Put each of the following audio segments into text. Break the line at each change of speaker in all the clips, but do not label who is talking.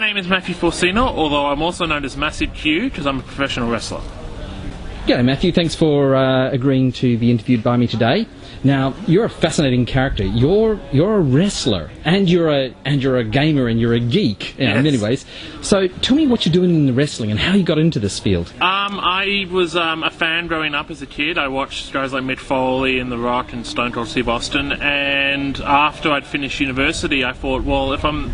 name is Matthew Forcino, although I'm also known as Massive Q because I'm a professional wrestler.
G'day Matthew, thanks for agreeing to be interviewed by me today. Now, you're a fascinating character. You're a wrestler, and you're a gamer, and you're a geek in many ways. So tell me what you're doing in the wrestling and how you got into this field.
I was a fan growing up as a kid. I watched guys like Mick Foley and The Rock and Stone Cold Steve Austin, and after I'd finished university, I thought, well, if I'm...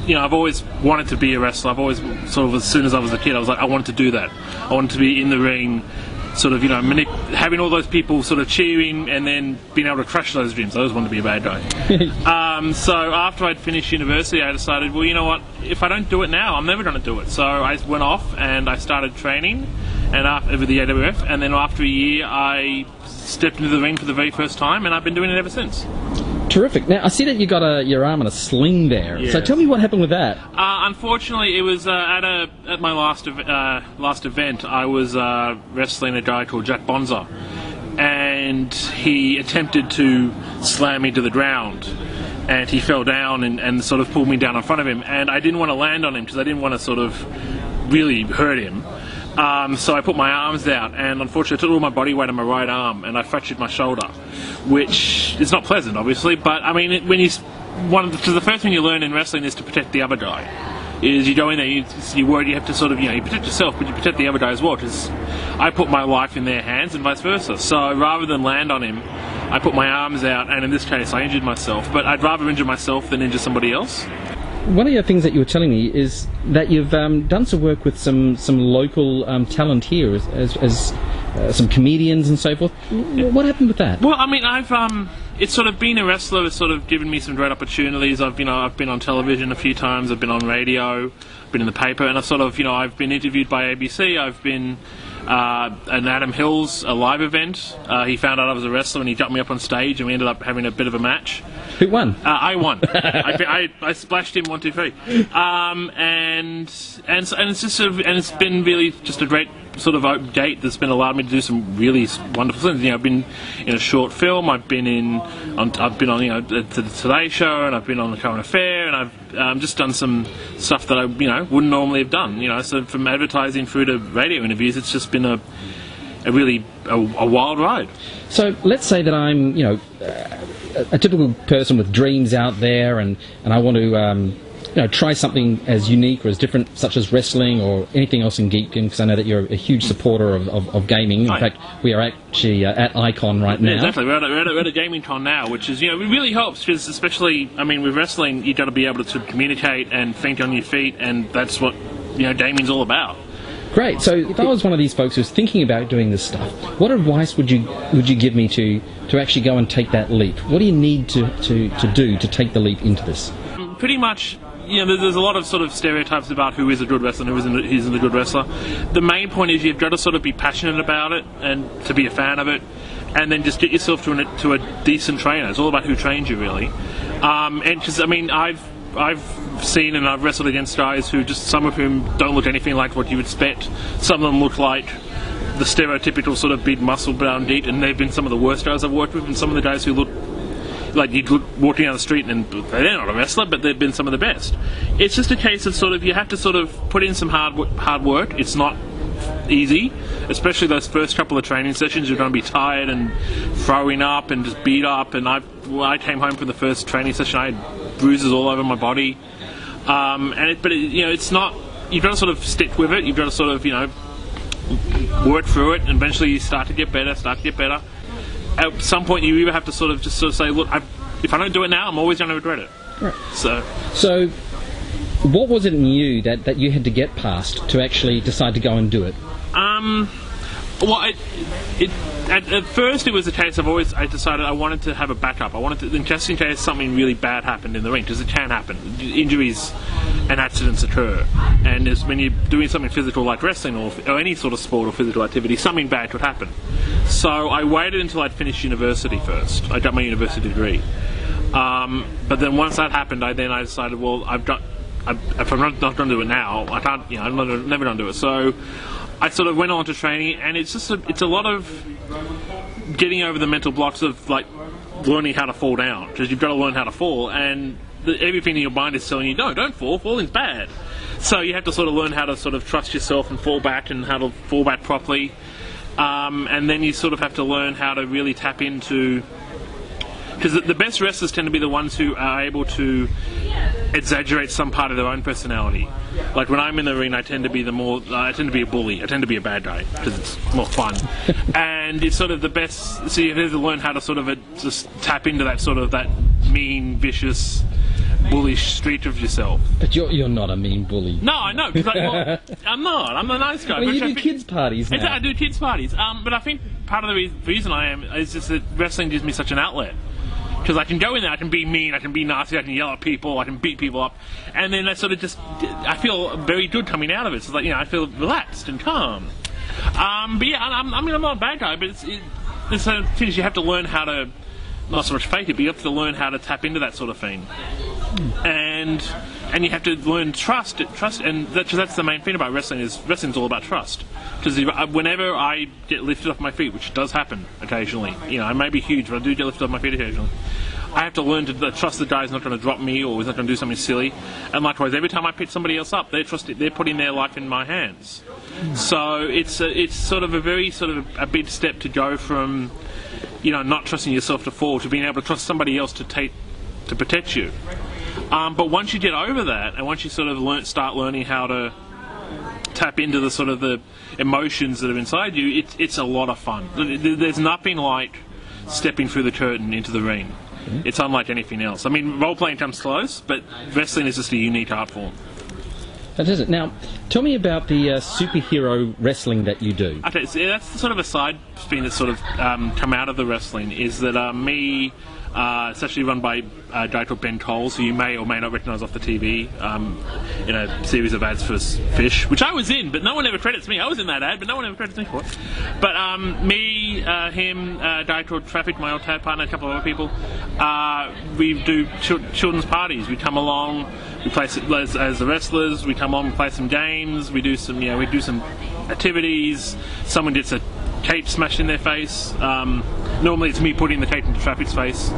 I've always wanted to be a wrestler. I've always, sort of, as soon as I was a kid, I was like, I wanted to do that. I wanted to be in the ring, sort of, having all those people sort of cheering and then being able to crush those dreams. I always wanted to be a bad guy. So after I'd finished university, I decided, well, you know what? If I don't do it now, I'm never going to do it. So I went off and I started training with the AWF, and then after a year, I stepped into the ring for the very first time, and I've been doing it ever since.
Terrific. Now, I see that you got your arm in a sling there.
Yes.
So tell me what happened with that.
Unfortunately, it was at my last event. I was wrestling a guy called Jack Bonza, and he attempted to slam me to the ground, and he fell down and sort of pulled me down in front of him, and I didn't want to land on him because I didn't want to sort of really hurt him. So I put my arms out, and unfortunately I took all my body weight on my right arm, and I fractured my shoulder, which is not pleasant, obviously. But I mean, the first thing you learn in wrestling is to protect the other guy. Is you go in there, you're worried, you have to sort of, you protect yourself, but you protect the other guy as well. Because I put my life in their hands, and vice versa. So rather than land on him, I put my arms out, and in this case, I injured myself. But I'd rather injure myself than injure somebody else.
One of the things that you were telling me is that you've done some work with some local talent here, as some comedians and so forth. What happened with that?
Well, I mean, it's sort of being a wrestler has sort of given me some great opportunities. I've been on television a few times. I've been on radio, been in the paper, and I've been interviewed by ABC. I've been an Adam Hills a live event. He found out I was a wrestler and he jumped me up on stage, and we ended up having a bit of a match.
Who won?
I won. I splashed him 1, 2, 3. And it's just it's been really just a great sort of gate that's been allowed me to do some really wonderful things. I've been in a short film. I've been on the Today Show, and I've been on the Current Affair, and I've just done some stuff that I wouldn't normally have done. So from advertising through to radio interviews, it's just been a really wild ride.
So let's say that I'm a typical person with dreams out there, and I want to try something as unique or as different, such as wrestling or anything else in geekdom, because I know that you're a huge supporter of gaming. In fact, we are actually at Icon right now.
Yeah, definitely. We're at a gaming con now, which is, it really helps, because especially, with wrestling, you've got to be able to communicate and think on your feet, and that's what, gaming's all about.
Great. So if I was one of these folks who's thinking about doing this stuff, what advice would you give me to actually go and take that leap? What do you need to do to take the leap into this?
Pretty much, there's a lot of sort of stereotypes about who is a good wrestler and who isn't a good wrestler. The main point is you've got to sort of be passionate about it and to be a fan of it, and then just get yourself to a decent trainer. It's all about who trains you, really. And because, I've seen and I've wrestled against guys who some of whom don't look anything like what you would expect. Some of them look like the stereotypical sort of big muscle bound geek, and they've been some of the worst guys I've worked with, and some of the guys who look like you'd look walking down the street and they're not a wrestler, but they've been some of the best. It's just a case of sort of, you have to sort of put in some hard work. It's not easy, especially those first couple of training sessions. You're going to be tired and throwing up and just beat up, and I came home from the first training session, I had bruises all over my body, it's not, you've got to sort of stick with it. You've got to sort of work through it, and eventually you start to get better. At some point you either have to sort of say, look, if I don't do it now, I'm always going to regret it.
Right.
So
what was it in you that you had to get past to actually decide to go and do it?
Well, at first it was a case of I decided I wanted to have a backup. I wanted to, just in case something really bad happened in the ring, because it can happen. Injuries and accidents occur, and when you're doing something physical like wrestling or any sort of sport or physical activity, something bad could happen. So I waited until I'd finished university first. I got my university degree, but then once that happened, I decided, well, if I'm not going to do it now, I can't. I'm never going to do it. So I sort of went on to training, and it's a lot of getting over the mental blocks of like learning how to fall down, because you've got to learn how to fall, and everything in your mind is telling you, no, don't fall. Falling's bad. So you have to sort of learn how to sort of trust yourself and fall back, and how to fall back properly. And then you sort of have to learn how to really tap into... Because the best wrestlers tend to be the ones who are able to exaggerate some part of their own personality. Like when I'm in the ring, I tend to be I tend to be a bully. I tend to be a bad guy because it's more fun. And it's sort of the best. So you have to learn how to sort of just tap into that sort of that mean, vicious, bullish streak of yourself.
But you're not a mean bully.
No, I know. Because I'm not. I'm a nice guy.
I mean, you do kids' parties now.
I do kids' parties. But I think part of the reason I am is just that wrestling gives me such an outlet. Because I can go in there, I can be mean, I can be nasty, I can yell at people, I can beat people up, and then I sort of just, I feel very good coming out of it. So like, I feel relaxed and calm. But yeah, I'm not a bad guy, but it's sort of things you have to learn how to, not so much fake it, but you have to learn how to tap into that sort of thing. And you have to learn trust, and that's the main thing about wrestling. Is wrestling's all about trust. Because whenever I get lifted off my feet, which does happen occasionally, I may be huge, but I do get lifted off my feet occasionally. I have to learn to trust the guy's not going to drop me, or he's not going to do something silly. And likewise, every time I pick somebody else up, they're putting their life in my hands. So it's sort of a very sort of a big step to go from, not trusting yourself to fall, to being able to trust somebody else to protect you. But once you get over that, and once you sort of start learning how to tap into the sort of the emotions that are inside you, it's a lot of fun. There's nothing like stepping through the curtain into the ring. It's unlike anything else. I mean, role-playing comes close, but wrestling is just a unique art form.
That is it. Now, tell me about the superhero wrestling that you do.
Okay, so that's sort of a side thing that's sort of come out of the wrestling, is that it's actually run by a guy called Ben Coles, who you may or may not recognise off the TV, in a series of ads for Fish, which I was in, but no one ever credits me. I was in that ad, but no one ever credits me for it. But him, a guy called Traffic, my old tag partner, a couple of other people, we do children's parties. We come along, we play as the wrestlers, we come on, we play some games, we do some activities. Someone gets a cape smashed in their face. Normally it's me putting the cape into Traffic's face.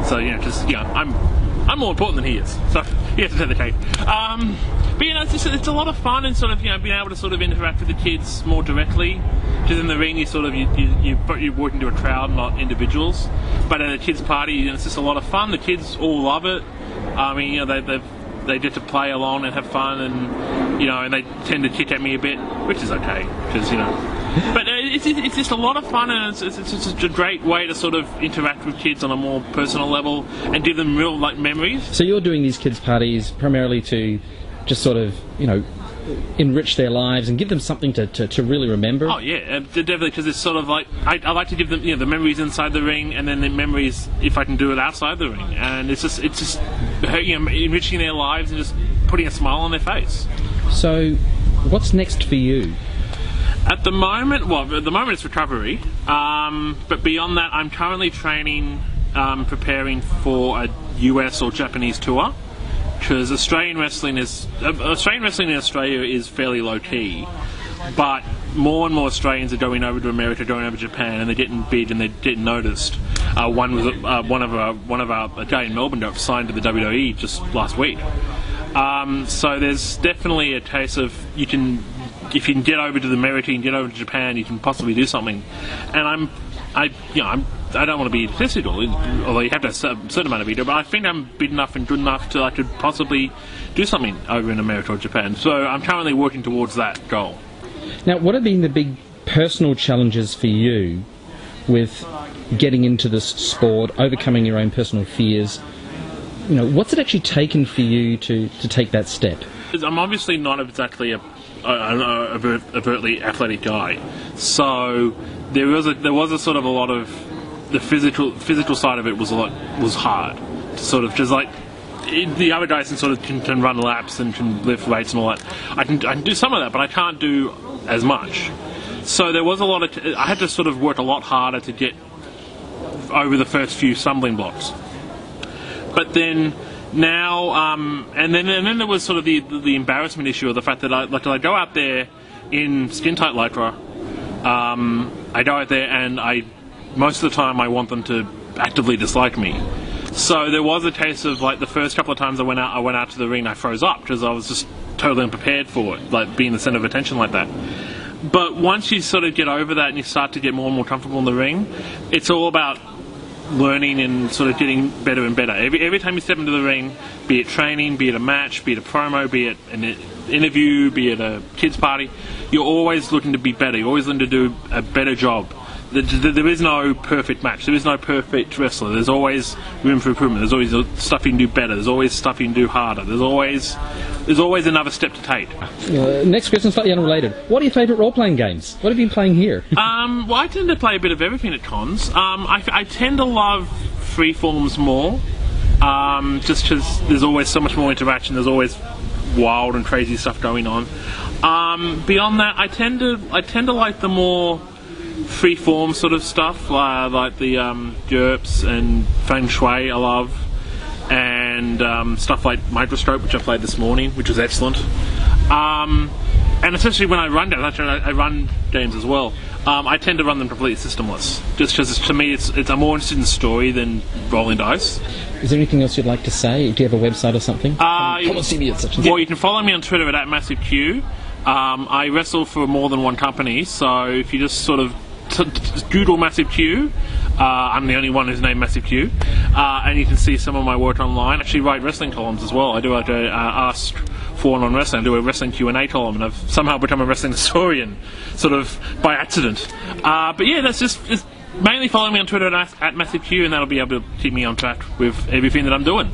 So I'm more important than he is. So he has to take the cape. But it's a lot of fun, and sort of being able to sort of interact with the kids more directly. Because in the ring you're working to a crowd, not individuals. But at a kids' party, it's just a lot of fun. The kids all love it. I mean, they get to play along and have fun, and and they tend to kick at me a bit, which is okay, because But it's just a lot of fun, and it's just a great way to sort of interact with kids on a more personal level and give them real memories.
So you're doing these kids' parties primarily to just sort of enrich their lives and give them something to really remember?
Oh yeah, definitely, because it's sort of like I like to give them the memories inside the ring, and then the memories if I can do it outside the ring, and it's just enriching their lives and just putting a smile on their face.
So what's next for you?
At the moment it's recovery, but beyond that I'm currently training, preparing for a US or Japanese tour, because Australian wrestling in Australia is fairly low key, but more and more Australians are going over to America, going over to Japan, and they're getting big and they're getting noticed. One of our guy in Melbourne got signed to the WWE just last week. So there's definitely a case of if you can get over to the America and get over to Japan, you can possibly do something. And I don't want to be egotistical, although you have to have a certain amount of ego, but I think I'm big enough and good enough to I could possibly do something over in America or Japan. So I'm currently working towards that goal.
Now, what have been the big personal challenges for you with getting into this sport, overcoming your own personal fears? What's it actually taken for you to take that step?
I'm obviously not exactly a overtly athletic guy, so there was a sort of a lot of the physical side of it was hard to sort of just like the other guys can run laps and can lift weights and all that. I can do some of that, but I can't do as much. So there was a lot of I had to sort of work a lot harder to get over the first few stumbling blocks. But then now, and then there was sort of the embarrassment issue of the fact that I go out there in skin tight lycra. I go out there and most of the time I want them to actively dislike me. So there was a case of like the first couple of times I went out to the ring, I froze up because I was just totally unprepared for it, like being the centre of attention like that. But once you sort of get over that and you start to get more and more comfortable in the ring, it's all about learning and sort of getting better and better. Every time you step into the ring, be it training, be it a match, be it a promo, be it an interview, be it a kids party, you're always looking to be better. You're always looking to do a better job. There is no perfect match. There is no perfect wrestler. There's always room for improvement. There's always stuff you can do better. There's always stuff you can do harder. There's always another step to take.
Next question, slightly unrelated. What are your favourite role-playing games? What have you been playing here?
Well, I tend to play a bit of everything at cons. I tend to love freeforms more, just because there's always so much more interaction. There's always wild and crazy stuff going on. Beyond that, I tend to like the more free-form sort of stuff, like the GURPS and Feng Shui I love, and stuff like Microscope, which I played this morning, which was excellent. And especially when I run games, actually I run games as well, I tend to run them completely systemless, just because to me I'm more interested in story than rolling dice.
Is there anything else you'd like to say? Do you have a website or something? Come and see me at such and such.
Well, you can follow me on Twitter at @MassiveQ. I wrestle for more than one company, so if you just sort of Google Massive Q, I'm the only one who's named Massive Q, and you can see some of my work online. I actually write wrestling columns as well. I do like a Ask for and on Wrestling. I do a wrestling Q&A column, and I've somehow become a wrestling historian, sort of by accident. But yeah, that's just mainly follow me on Twitter at Massive Q, and that'll be able to keep me on track with everything that I'm doing.